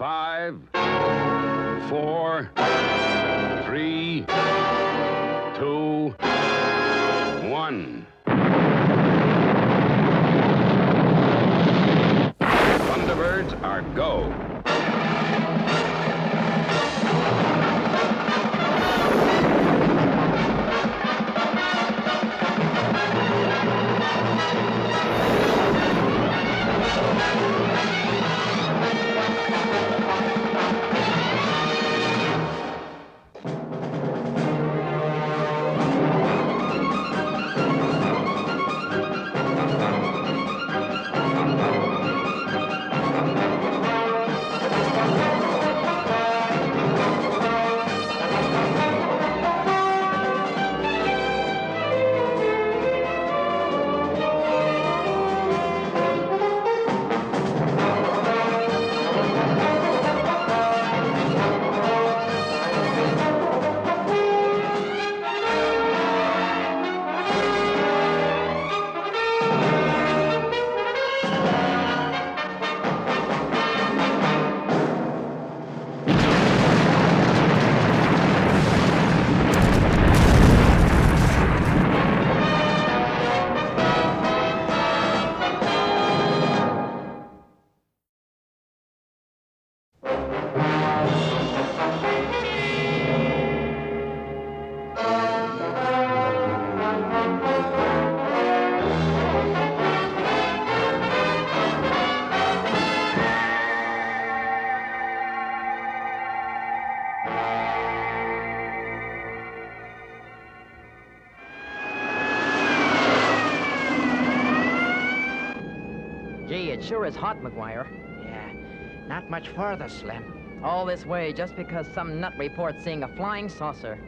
5, 4, 3, 2, 1. Thunderbirds are go. It sure is hot, McGuire. Yeah, not much further, Slim. All this way just because some nut reports seeing a flying saucer.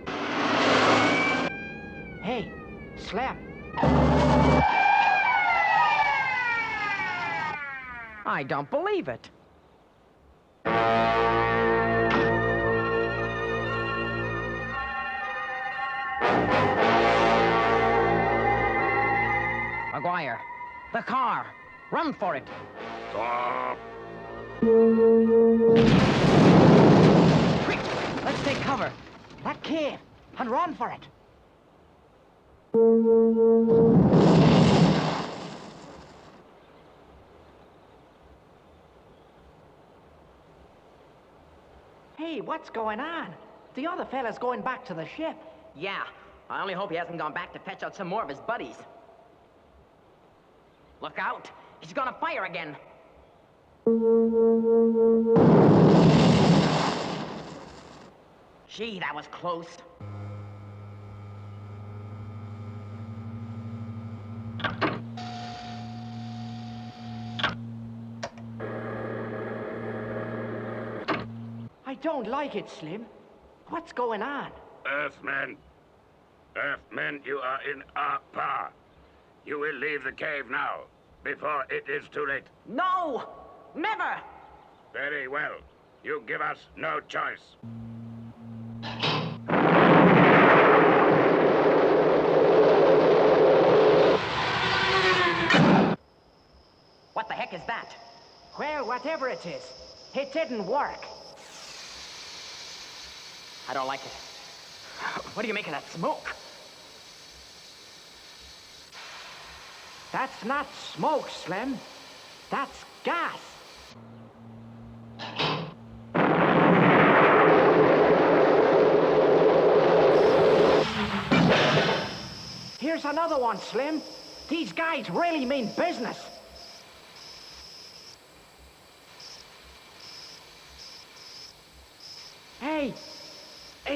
Hey, Slim. I don't believe it. McGuire, the car. Run for it. Stop. Quick, let's take cover. That cave, and run for it. Hey, what's going on? The other fella's going back to the ship. Yeah, I only hope he hasn't gone back to fetch out some more of his buddies. Look out! He's gonna fire again. Gee, that was close. I don't like it, Slim. What's going on? Earthmen. Earthmen, you are in our power. You will leave the cave now, before it is too late. No! Never! Very well. You give us no choice. What the heck is that? Well, whatever it is, it didn't work. I don't like it. What do you make of that smoke? That's not smoke, Slim. That's gas. Here's another one, Slim. These guys really mean business. Hey,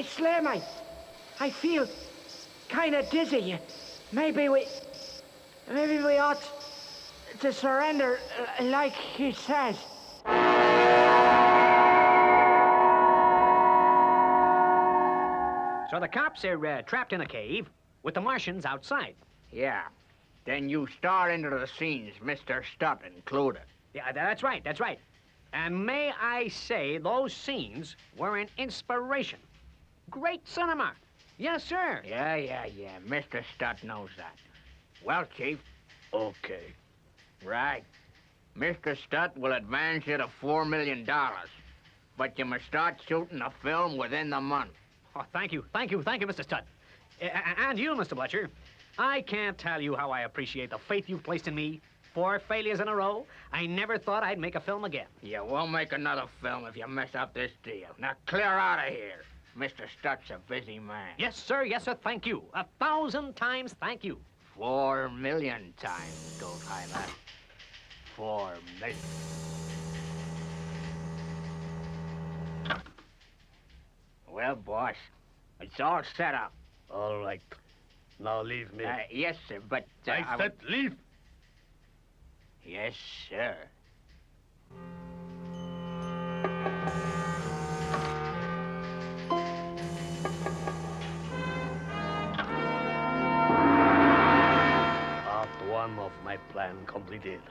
Slim, I feel kind of dizzy. Maybe we ought to surrender, like he says. So the cops are trapped in a cave with the Martians outside. Yeah. Then you star into the scenes, Mr. Stutt included. Yeah, that's right, that's right. And may I say, those scenes were an inspiration. Great cinema. Yes, sir. Yeah. Mr. Stutt knows that. Well, Chief. Okay. Right. Mr. Stutt will advance you to $4 million. but you must start shooting the film within the month. Oh, thank you, Mr. Studd. And you, Mr. Bletcher. I can't tell you how I appreciate the faith you've placed in me. 4 failures in a row. I never thought I'd make a film again. You won't make another film if you mess up this deal. Now clear out of here. Mr. Studd's a busy man. Yes, sir, thank you. 1,000 times thank you. 4 million times, don't highlight. 4 million. Well, boss, it's all set up. All right. Now leave me. Yes, sir, but... I said leave. Yes, sir. Part 1 of my plan completed.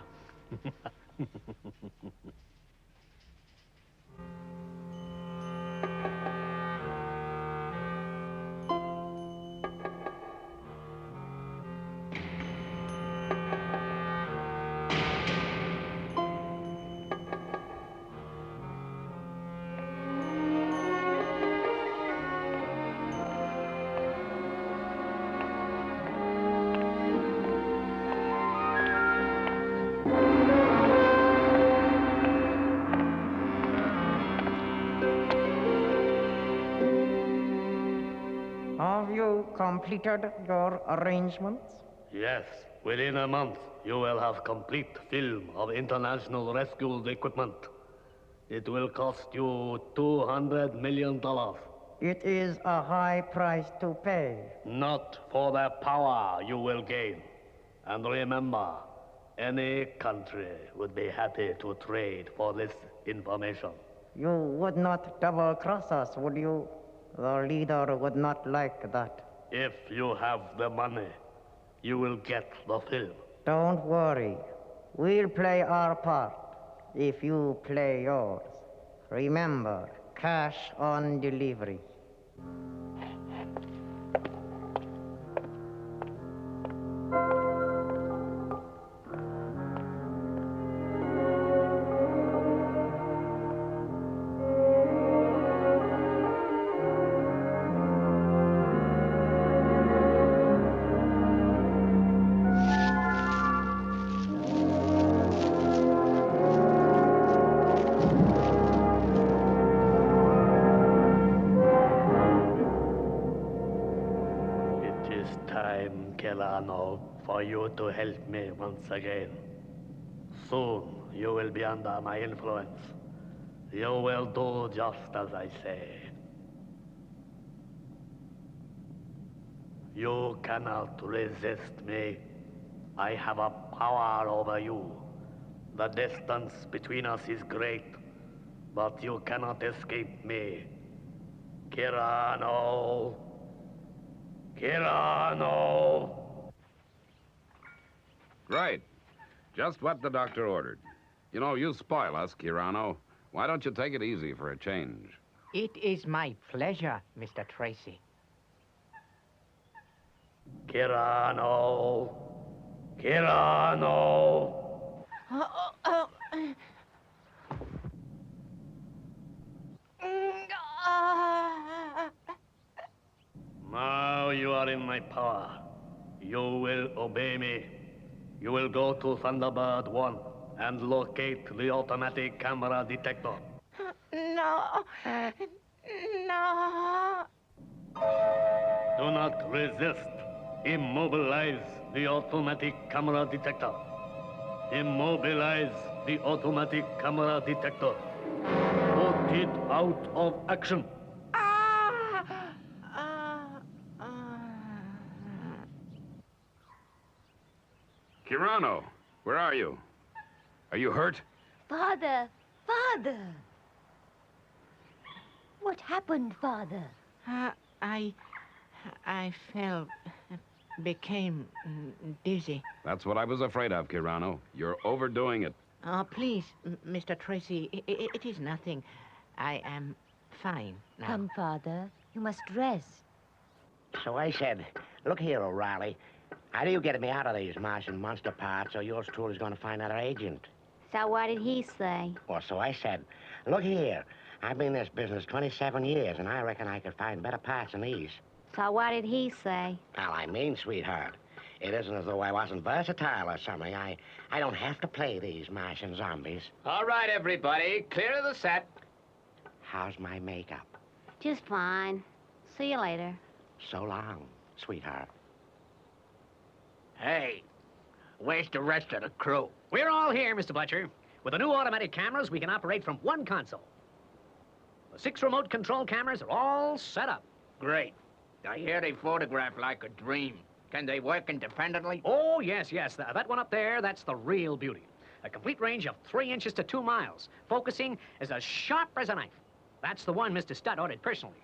Have you completed your arrangements? Yes, within a month, you will have complete film of international rescue equipment. It will cost you $200 million. It is a high price to pay. Not for the power you will gain. And remember, any country would be happy to trade for this information. You would not double-cross us, would you? The leader would not like that. If you have the money, you will get the film. Don't worry. We'll play our part if you play yours. Remember, cash on delivery. For you to help me once again. Soon you will be under my influence. You will do just as I say. You cannot resist me. I have a power over you. The distance between us is great, but you cannot escape me. Kyrano! Kyrano! Right. Just what the doctor ordered. You know, you spoil us, Kyrano. Why don't you take it easy for a change? It is my pleasure, Mr. Tracy. Kyrano! Kyrano! Now you are in my power. You will obey me. You will go to Thunderbird 1 and locate the automatic camera detector. No. No. Do not resist. Immobilize the automatic camera detector. Immobilize the automatic camera detector. Put it out of action. Kyrano, where are you? Are you hurt? Father! Father! What happened, Father? I fell, became dizzy. That's what I was afraid of, Kyrano. You're overdoing it. Please, Mr. Tracy, it is nothing. I am fine now. Come, Father. You must rest. So I said, look here, O'Reilly. How do you get me out of these Martian monster parts, or yours truly's going to find another agent? So what did he say? Well, so I said, look here, I've been in this business 27 years, and I reckon I could find better parts than these. So what did he say? Well, I mean, sweetheart, it isn't as though I wasn't versatile or something. I don't have to play these Martian zombies. All right, everybody, clear of the set. How's my makeup? Just fine. See you later. So long, sweetheart. Hey, where's the rest of the crew? We're all here, Mr. Bletcher. With the new automatic cameras, we can operate from one console. The 6 remote control cameras are all set up. Great. I hear they photograph like a dream. Can they work independently? Oh, yes. That one up there, that's the real beauty. A complete range of 3 inches to 2 miles. Focusing is as sharp as a knife. That's the one Mr. Studd ordered personally.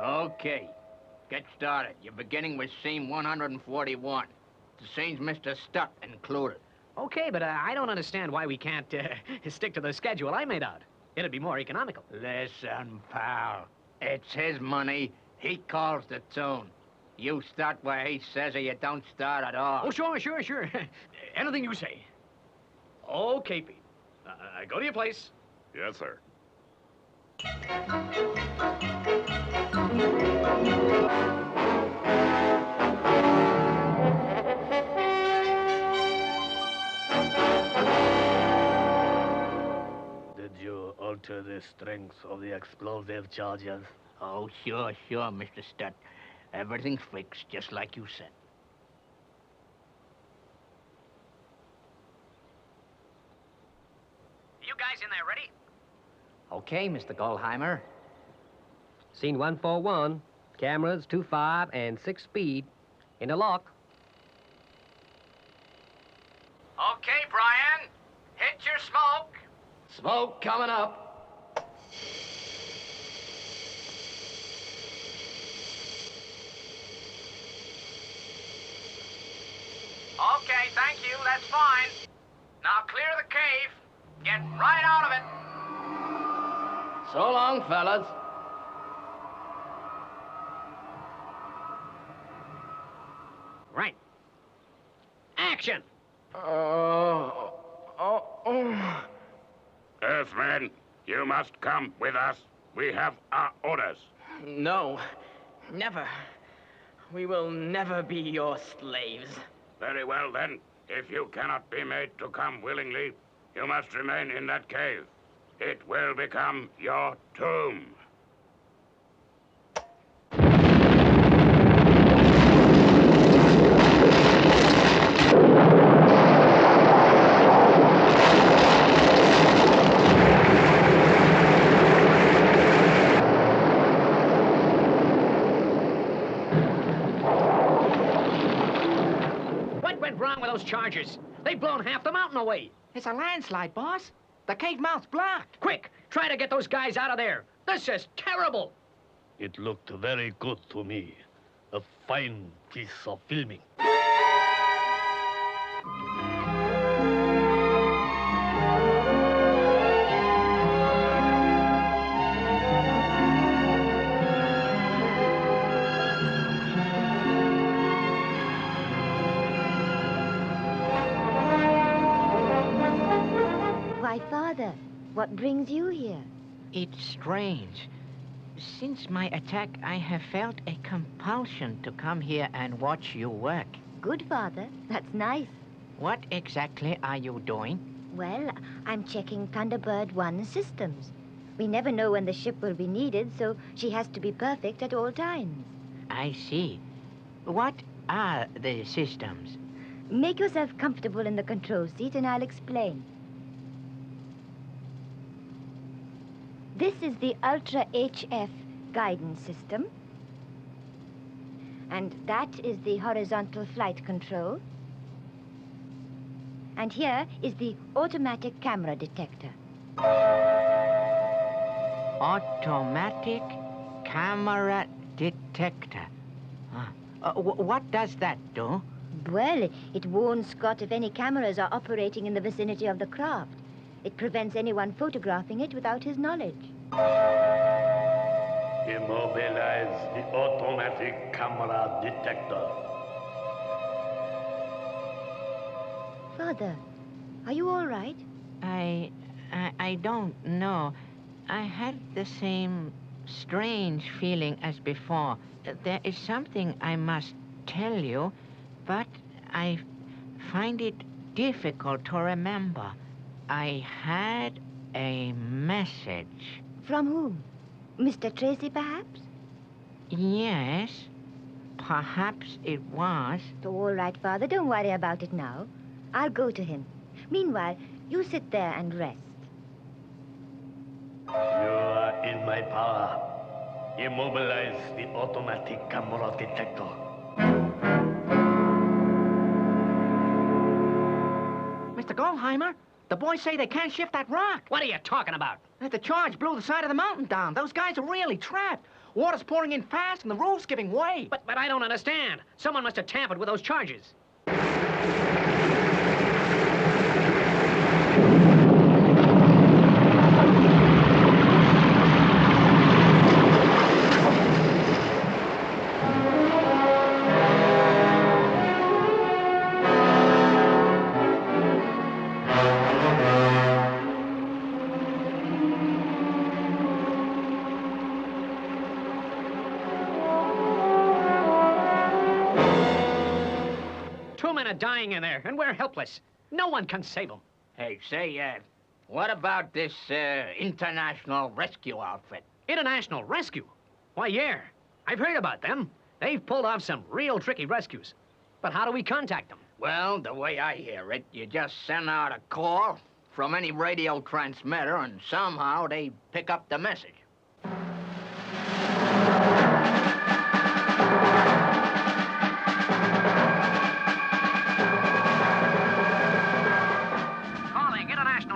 Okay. Get started. You're beginning with scene 141. The scenes Mr. Stutt included. Okay, but I don't understand why we can't stick to the schedule I made out. It'd be more economical. Listen, pal. It's his money. He calls the tune. You start where he says or you don't start at all. Oh, sure. Anything you say. Okay, Pete. Go to your place. Yes, sir. Did you alter the strength of the explosive charges? Oh, sure, Mr. Stutt. Everything's fixed, just like you said. You guys in there ready? Okay, Mr. Goldheimer. Scene 141. Cameras 2.5 and 6 speed. In the lock. Okay, Brian. Hit your smoke. Smoke coming up. Okay, thank you. That's fine. Now clear the cave. Get right out of it. So long, fellas. Right. Action. Earthmen, you must come with us. We have our orders. No, never. We will never be your slaves. Very well, then. If you cannot be made to come willingly, you must remain in that cave. It will become your tomb. What went wrong with those chargers? They've blown half the mountain away. It's a landslide, boss. The cave mouth's blocked. Quick, try to get those guys out of there. This is terrible. It looked very good to me. A fine piece of filming. Why, Father, what brings you here? It's strange. Since my attack, I have felt a compulsion to come here and watch you work. Good, Father. That's nice. What exactly are you doing? Well, I'm checking Thunderbird 1's systems. We never know when the ship will be needed, so she has to be perfect at all times. I see. What are the systems? Make yourself comfortable in the control seat and I'll explain. This is the Ultra HF guidance system. And that is the horizontal flight control. And here is the automatic camera detector. Automatic camera detector. What does that do? Well, it warns Scott if any cameras are operating in the vicinity of the craft. It prevents anyone photographing it without his knowledge. Immobilize the automatic camera detector. Father, are you all right? I don't know. I had the same strange feeling as before. There is something I must tell you, but I find it difficult to remember. I had a message. From whom? Mr. Tracy, perhaps? Yes, perhaps it was. All right, Father. Don't worry about it now. I'll go to him. Meanwhile, you sit there and rest. You are in my power. Immobilize the automatic camera detector. Mr. Goldheimer, the boys say they can't shift that rock. What are you talking about? The charge blew the side of the mountain down. Those guys are really trapped. Water's pouring in fast and the roof's giving way. But I don't understand. Someone must have tampered with those charges. Dying in there, and we're helpless. No one can save them. Hey, say, what about this, international rescue outfit? International rescue? Why, yeah. I've heard about them. They've pulled off some real tricky rescues. But how do we contact them? Well, the way I hear it, you just send out a call from any radio transmitter, and somehow they pick up the message.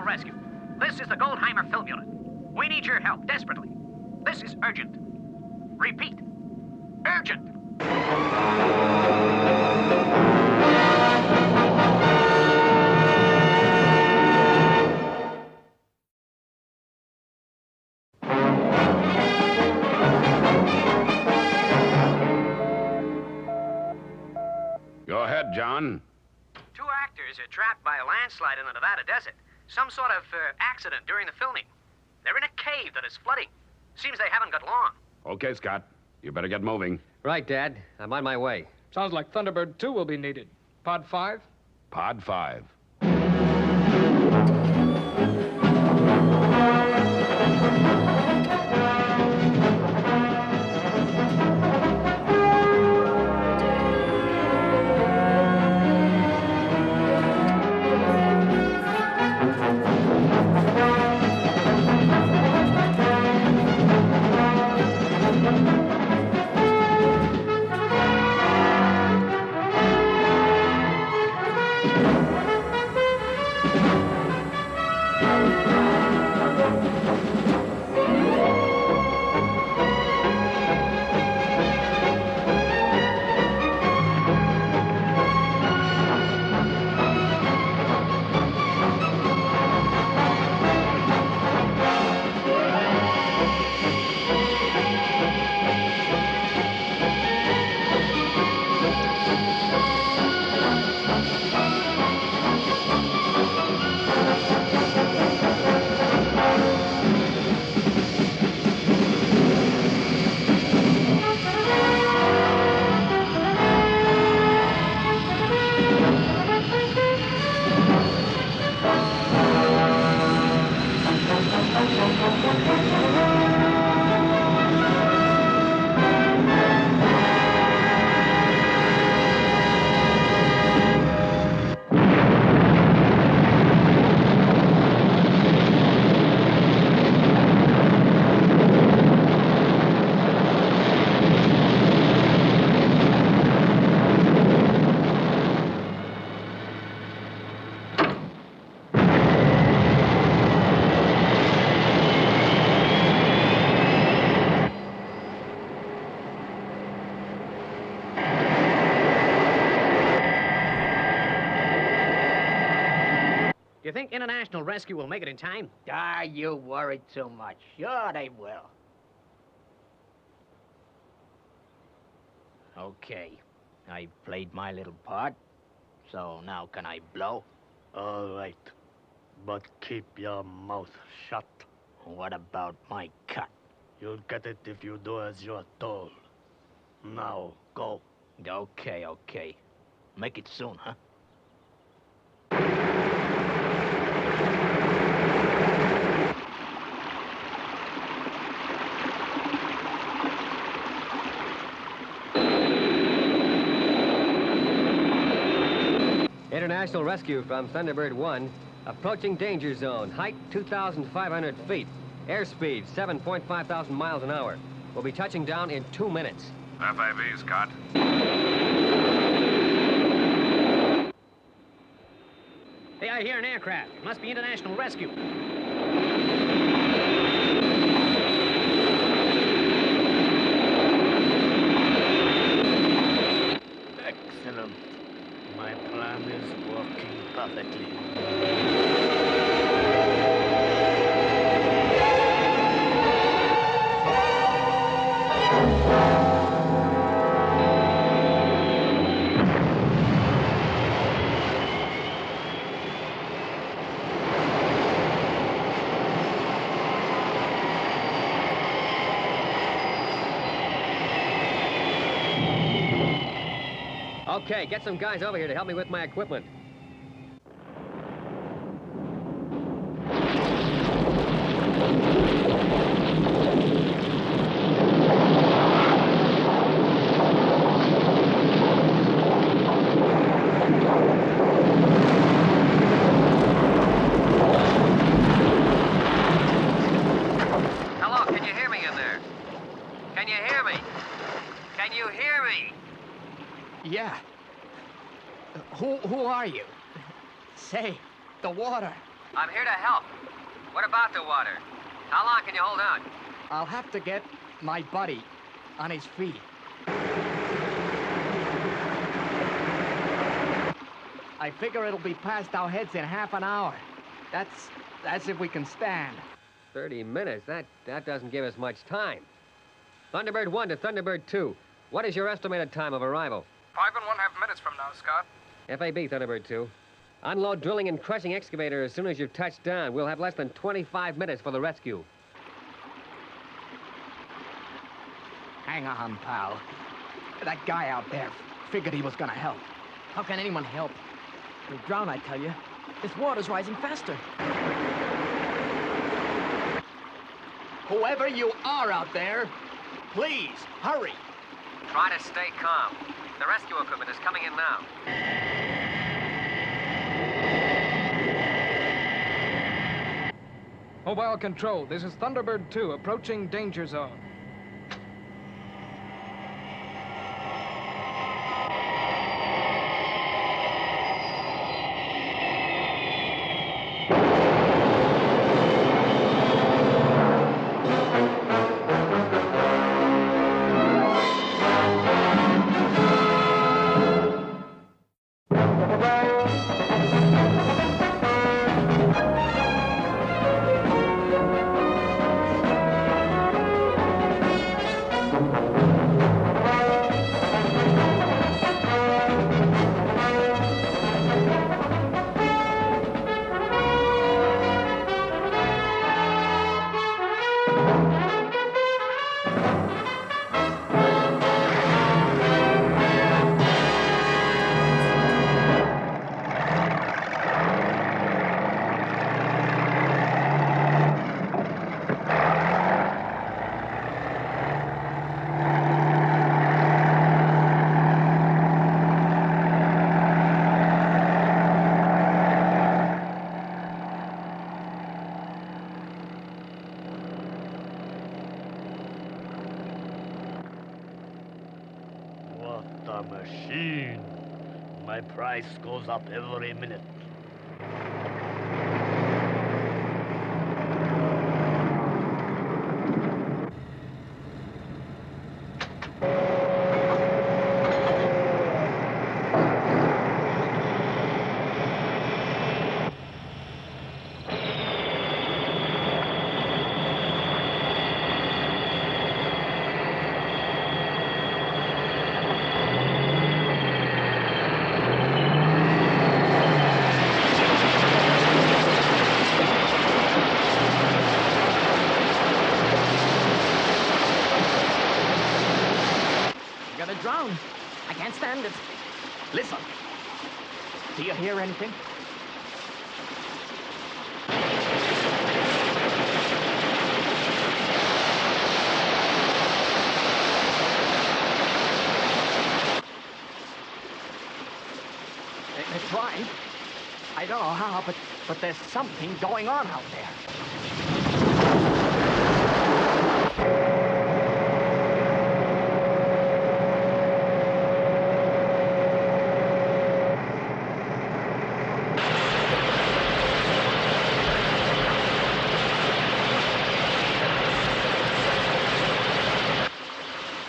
Rescue. This is the Goldheimer Film Unit. We need your help desperately. This is urgent. Repeat. Urgent. Go ahead, John. 2 actors are trapped by a landslide in the Nevada desert. Some sort of accident during the filming. They're in a cave that is flooding. Seems they haven't got long. Okay, Scott. You better get moving. Right, Dad. I'm on my way. Sounds like Thunderbird 2 will be needed. Pod 5? Pod 5. You think International Rescue will make it in time? Ah, you worry too much. Sure they will. Okay, I played my little part, so now can I blow? All right. But keep your mouth shut. What about my cut? You'll get it if you do as you're told. Now, go. Okay. Make it soon, huh? International rescue from Thunderbird 1. Approaching danger zone. Height 2,500 feet. Airspeed 7.5 thousand miles an hour. We'll be touching down in 2 minutes. FAV, Scott. Hey, I hear an aircraft. It must be international rescue. Excellent. My plan is working perfectly. Okay, get some guys over here to help me with my equipment. Hello, can you hear me in there? Can you hear me? Can you hear me? Yeah. Who are you? Say, the water. I'm here to help. What about the water? How long can you hold on? I'll have to get my buddy on his feet. I figure it'll be past our heads in half an hour. That's if we can stand. 30 minutes? That doesn't give us much time. Thunderbird 1 to Thunderbird 2. What is your estimated time of arrival? 5 1/2 minutes from now, Scott. FAB, Thunderbird 2. Unload drilling and crushing excavator as soon as you've touched down. We'll have less than 25 minutes for the rescue. Hang on, pal. That guy out there figured he was gonna help. How can anyone help? You'll drown, I tell you. This water's rising faster. Whoever you are out there, please, hurry. Try to stay calm. The rescue equipment is coming in now. Mobile control, this is Thunderbird 2, approaching danger zone. What a machine. My price goes up every minute. hear anything? They're trying. I don't know how, but there's something going on out there.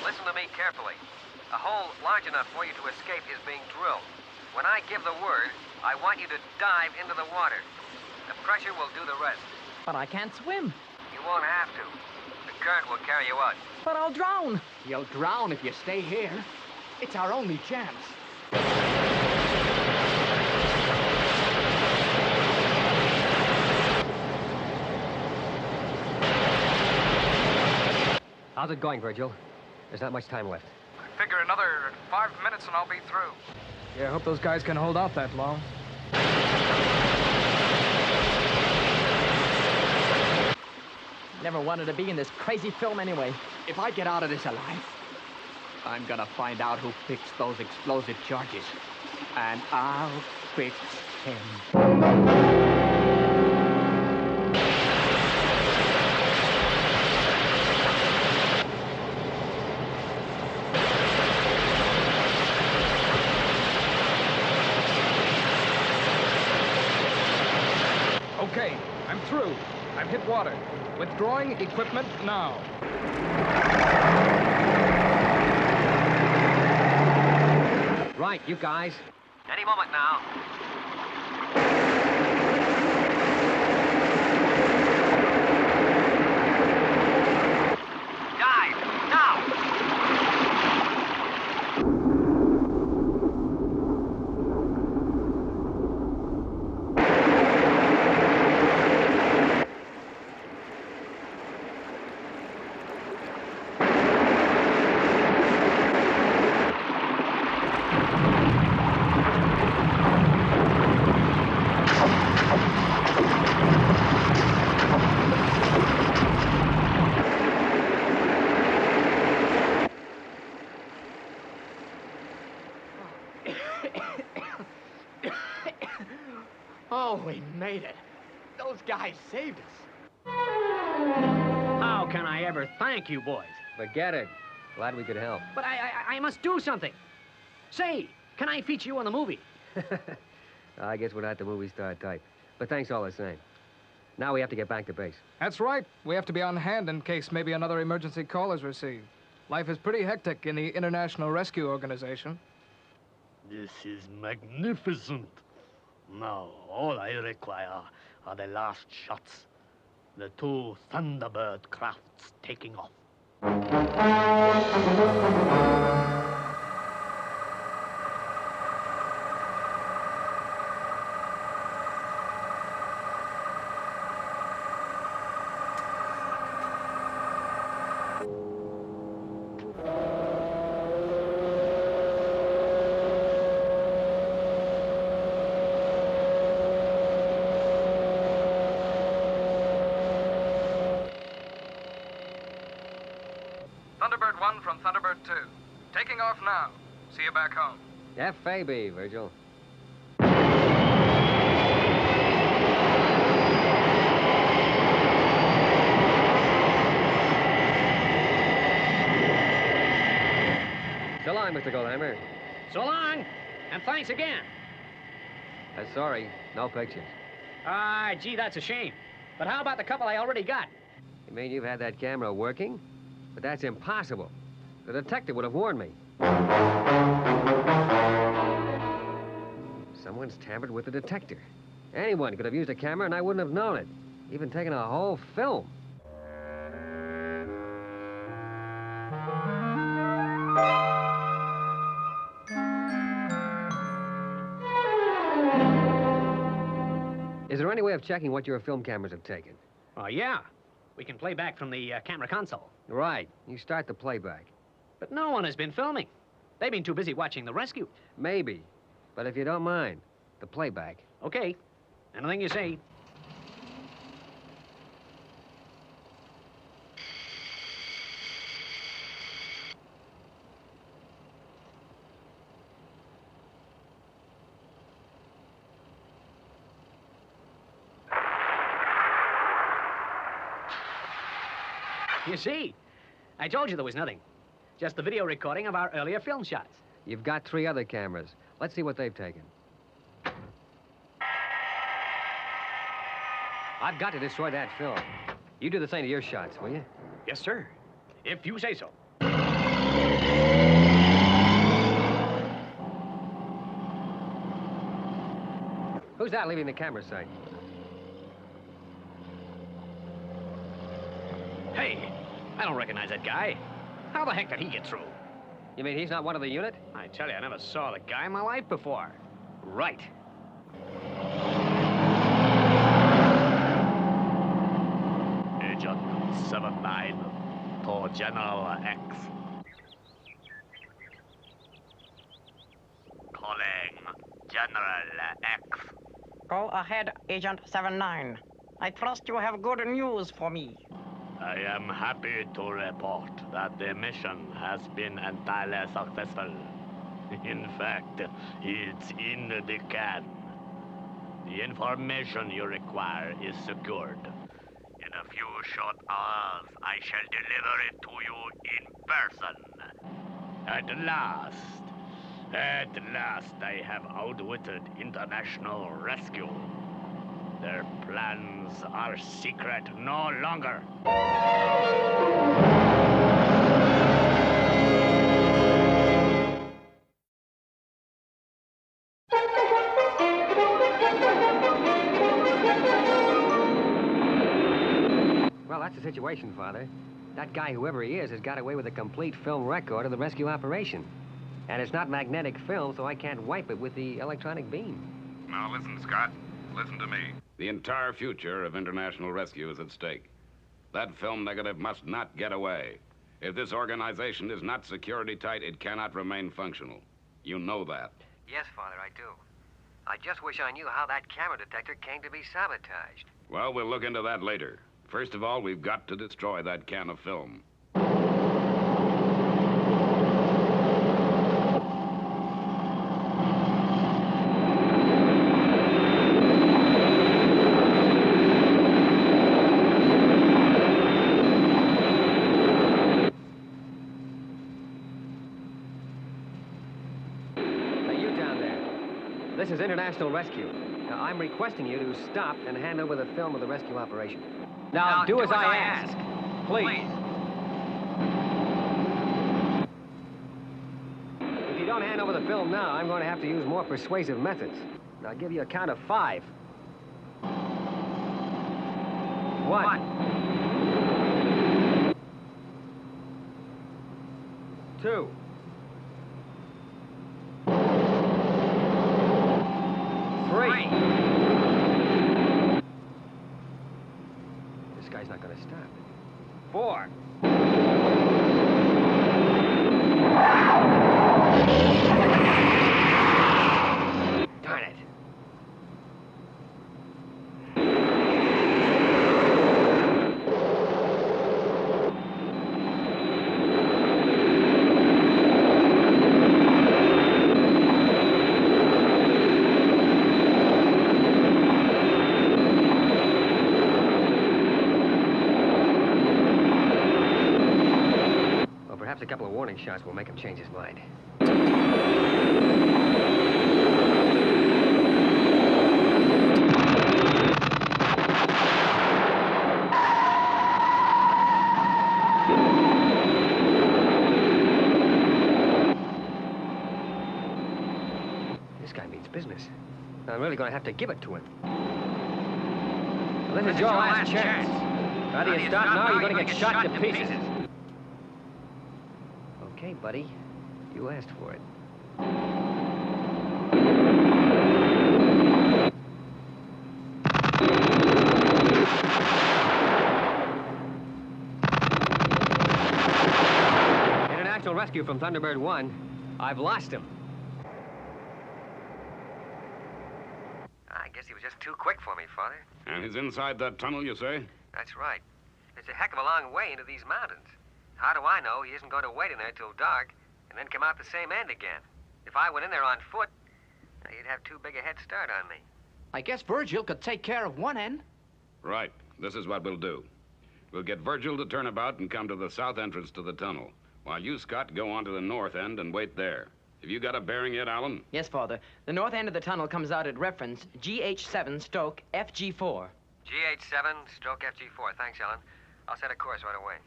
Listen to me carefully. A hole large enough for you to escape is being drilled. When I give the word, I want you to dive into the water. The pressure will do the rest. But I can't swim. You won't have to. The current will carry you out. But I'll drown. You'll drown if you stay here. It's our only chance. How's it going, Virgil? There's not much time left. I figure another 5 minutes and I'll be through. Yeah, I hope those guys can hold out that long. Never wanted to be in this crazy film anyway. If I get out of this alive, I'm gonna find out who fixed those explosive charges. And I'll fix him. Okay, I'm through. I've hit water. Withdrawing equipment now. Right, you guys. Any moment now. Dive, now! Oh, we made it. Those guys saved us. How can I ever thank you, boys? Forget it. Glad we could help. But I must do something. Say, can I feature you in the movie? I guess we're not the movie star type. But thanks all the same. Now we have to get back to base. That's right. We have to be on hand in case maybe another emergency call is received. Life is pretty hectic in the International Rescue Organization. This is magnificent. Now, all I require are the last shots. The 2 Thunderbird crafts taking off. Thunderbird 1 from Thunderbird 2. Taking off now. See you back home. F.A.B., Virgil. So long, Mr. Goldhammer. So long, and thanks again. Sorry, no pictures. Ah, gee, that's a shame. But how about the couple I already got? You mean you've had that camera working? But that's impossible. The detective would have warned me. Someone's tampered with the detector. Anyone could have used a camera and I wouldn't have known it. Even taken a whole film. Is there any way of checking what your film cameras have taken? Oh, yeah. We can play back from the camera console. Right. You start the playback. But no one has been filming. They've been too busy watching the rescue. Maybe. But if you don't mind, The playback. Okay. Anything you say. You see, I told you there was nothing. Just the video recording of our earlier film shots. You've got 3 other cameras. Let's see what they've taken. I've got to destroy that film. You do the same to your shots, will you? Yes, sir. If you say so. Who's that leaving the camera site? Hey, I don't recognize that guy. How the heck did he get through? You mean he's not one of the unit? I tell you, I never saw the guy in my life before. Right. Agent 79 to General X. Calling General X. Go ahead, Agent 79. I trust you have good news for me. I am happy to report that the mission has been entirely successful. In fact, it's in the can. The information you require is secured. In a few short hours, I shall deliver it to you in person. At last, I have outwitted international rescue. Their plans are secret no longer. Well, that's the situation, Father. That guy, whoever he is, has got away with a complete film record of the rescue operation. And it's not magnetic film, so I can't wipe it with the electronic beam. Now listen, Scott. Listen to me. The entire future of international rescue is at stake. That film negative must not get away. If this organization is not security tight, it cannot remain functional. You know that. Yes, Father, I do. I just wish I knew how that camera detector came to be sabotaged. Well, we'll look into that later. First of all, we've got to destroy that can of film. This is international rescue. Now, I'm requesting you to stop and hand over the film of the rescue operation. Now do as I ask. Please. If you don't hand over the film now, I'm going to have to use more persuasive methods. I'll give you a count of 5. 1. 2. 3. This guy's not going to stop. 4. Darn it. A couple of warning shots will make him change his mind. This guy means business. I'm really going to have to give it to him. Well, this is your last chance. Either you stop now or you're going to get shot to pieces. Okay, buddy. You asked for it. International rescue from Thunderbird 1. I've lost him. guess he was just too quick for me, Father. And he's inside that tunnel, you say? That's right. It's a heck of a long way into these mountains. How do I know he isn't going to wait in there till dark and then come out the same end again? If I went in there on foot, he'd have too big a head start on me. I guess Virgil could take care of one end. Right. This is what we'll do. We'll get Virgil to turn about and come to the south entrance to the tunnel, while you, Scott, go on to the north end and wait there. Have you got a bearing yet, Alan? Yes, Father. The north end of the tunnel comes out at reference GH7 stroke FG4. GH7 stroke FG4. Thanks, Alan. I'll set a course right away.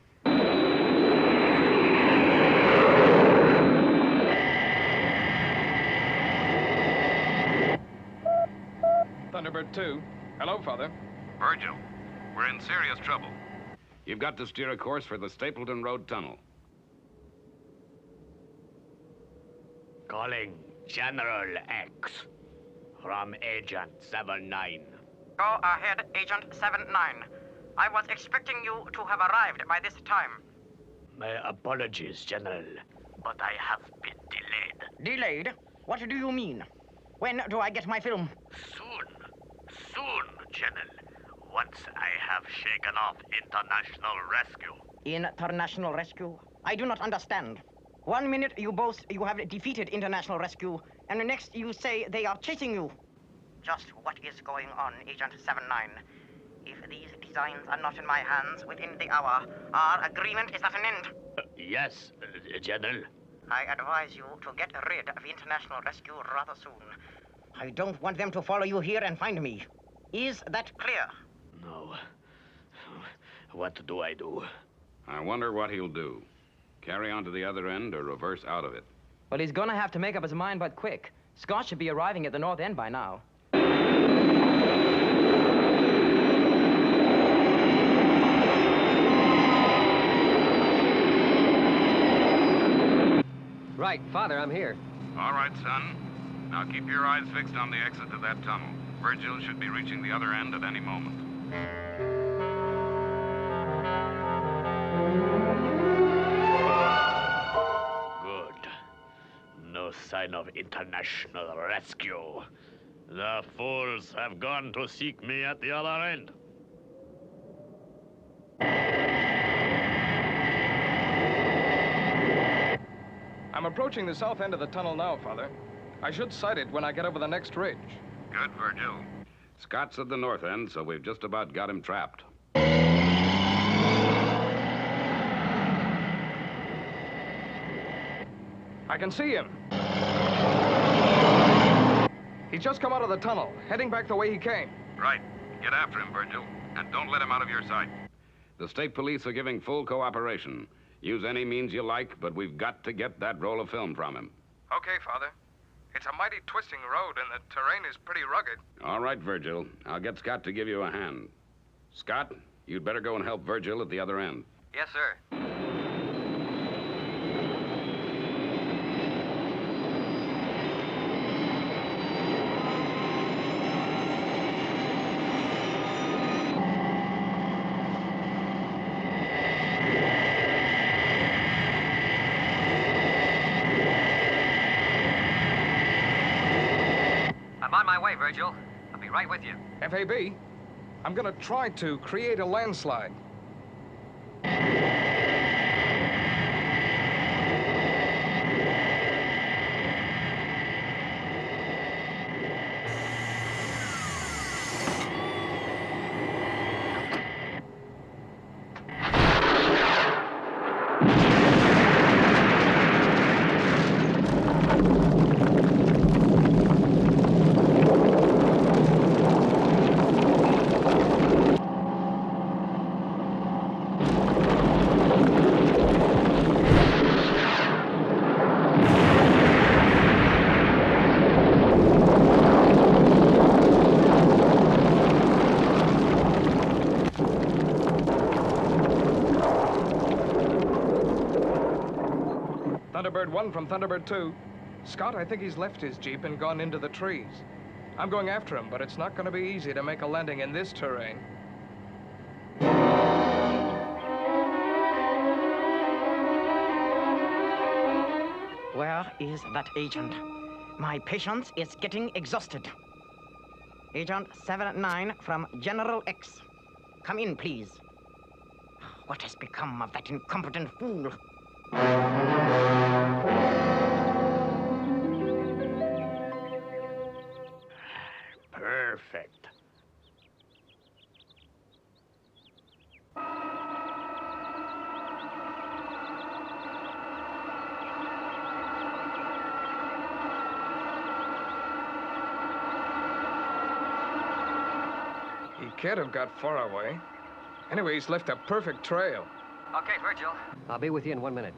Thunderbird 2. Hello, Father. Virgil, we're in serious trouble. You've got to steer a course for the Stapleton Road Tunnel. Calling General X from Agent 79. Go ahead, Agent 79. I was expecting you to have arrived by this time. My apologies, General, but I have been delayed. Delayed? What do you mean? When do I get my film? Soon, General. Once I have shaken off international rescue. International rescue? I do not understand. 1 minute you boast you have defeated international rescue, and the next you say they are chasing you. Just what is going on, Agent 79? If these designs are not in my hands within the hour, our agreement is at an end. Yes, General. I advise you to get rid of international rescue rather soon. I don't want them to follow you here and find me. Is that clear? No. What do I do? I wonder what he'll do. Carry on to the other end or reverse out of it. Well, he's gonna have to make up his mind but quick. Scott should be arriving at the north end by now. Right, Father, I'm here. All right, son. Now keep your eyes fixed on the exit to that tunnel. Virgil should be reaching the other end at any moment. Good. No sign of international rescue. The fools have gone to seek me at the other end. I'm approaching the south end of the tunnel now, Father. I should sight it when I get over the next ridge. Good, Virgil. Scott's at the north end, so we've just about got him trapped. I can see him. He's just come out of the tunnel, heading back the way he came. Right. Get after him, Virgil, and don't let him out of your sight. The state police are giving full cooperation. Use any means you like, but we've got to get that roll of film from him. Okay, Father. It's a mighty twisting road, and the terrain is pretty rugged. All right, Virgil. I'll get Scott to give you a hand. Scott, you'd better go and help Virgil at the other end. Yes, sir. Virgil. I'll be right with you. FAB, I'm gonna try to create a landslide. Thunderbird 1 from Thunderbird 2. Scott, I think he's left his Jeep and gone into the trees. I'm going after him, but it's not going to be easy to make a landing in this terrain. Where is that agent? My patience is getting exhausted. Agent 79 from General X. Come in, please. What has become of that incompetent fool? Perfect. He can't have got far away. Anyway, he's left a perfect trail. Okay, Virgil. I'll be with you in 1 minute.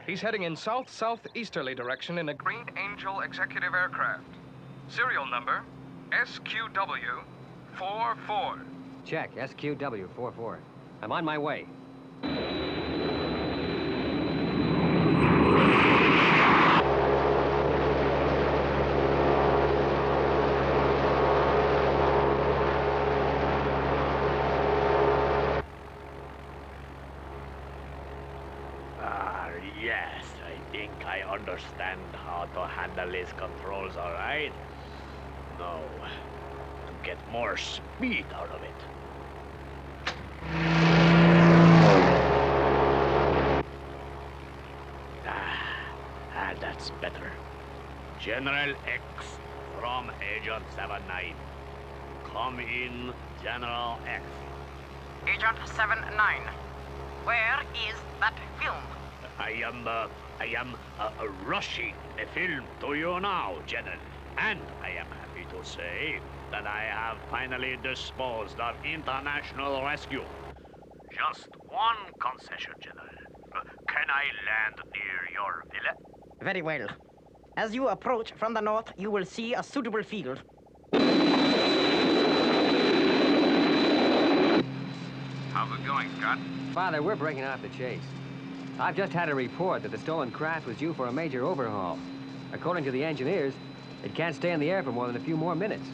He's heading in south-southeasterly direction in a Green Angel executive aircraft. Serial number SQW-44. Check, SQW-44. I'm on my way. Yes, I think I understand how to handle these controls, all right? Now, to get more speed out of it. That's better. General X from Agent 79. Come in, General X. Agent 79, where is that film? I am rushing the film to you now, General. And I am happy to say that I have finally disposed of international rescue. Just one concession, General. Can I land near your villa? Very well. As you approach from the north, you will see a suitable field. How's it going, Scott? Father, we're breaking off the chase. I've just had a report that the stolen craft was due for a major overhaul. According to the engineers, it can't stay in the air for more than a few more minutes.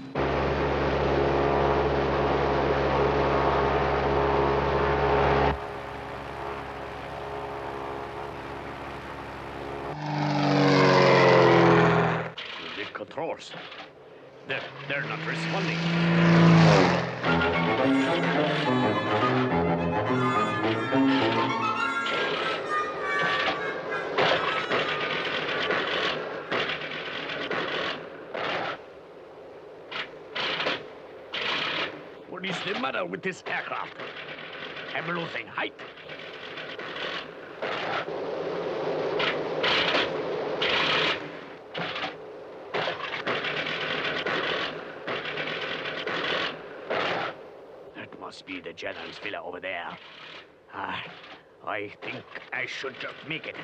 The controls. They're not responding. What is the matter with this aircraft? I'm losing height. That must be the general's villa over there. I think I should just make it.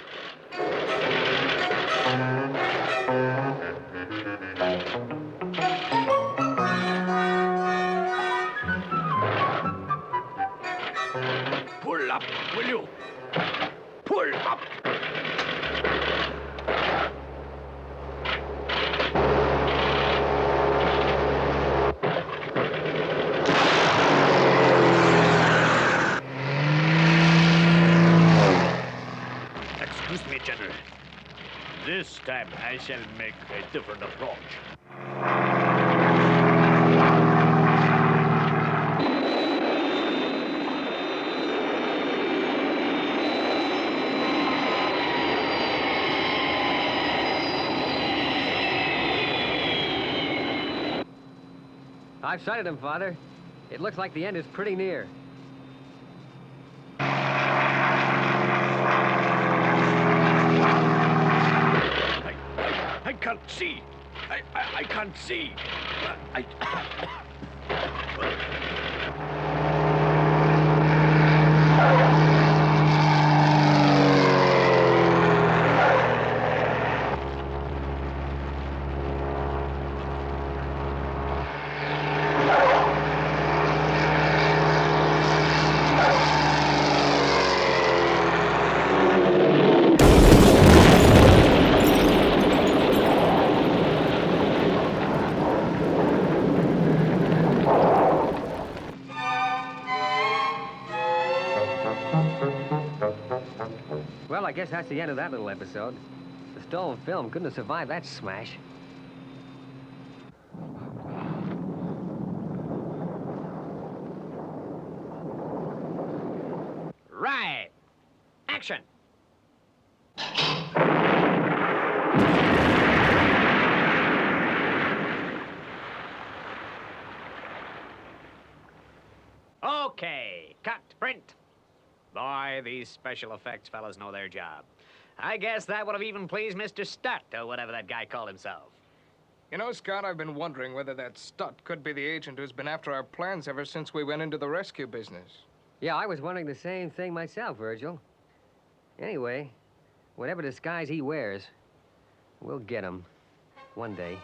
Pull up, will you? Pull up! Excuse me, General. This time I shall make a different approach. I've sighted him, Father. It looks like the end is pretty near. I can't see. I can't see. Well, I guess that's the end of that little episode. The stolen film couldn't have survived that smash. Right. Action. Okay, cut, print. Boy, these special effects fellas know their job. I guess that would have even pleased Mr. Stutt, or whatever that guy called himself. You know, Scott, I've been wondering whether that Stutt could be the agent who's been after our plans ever since we went into the rescue business. Yeah, I was wondering the same thing myself, Virgil. Anyway, whatever disguise he wears, we'll get him one day.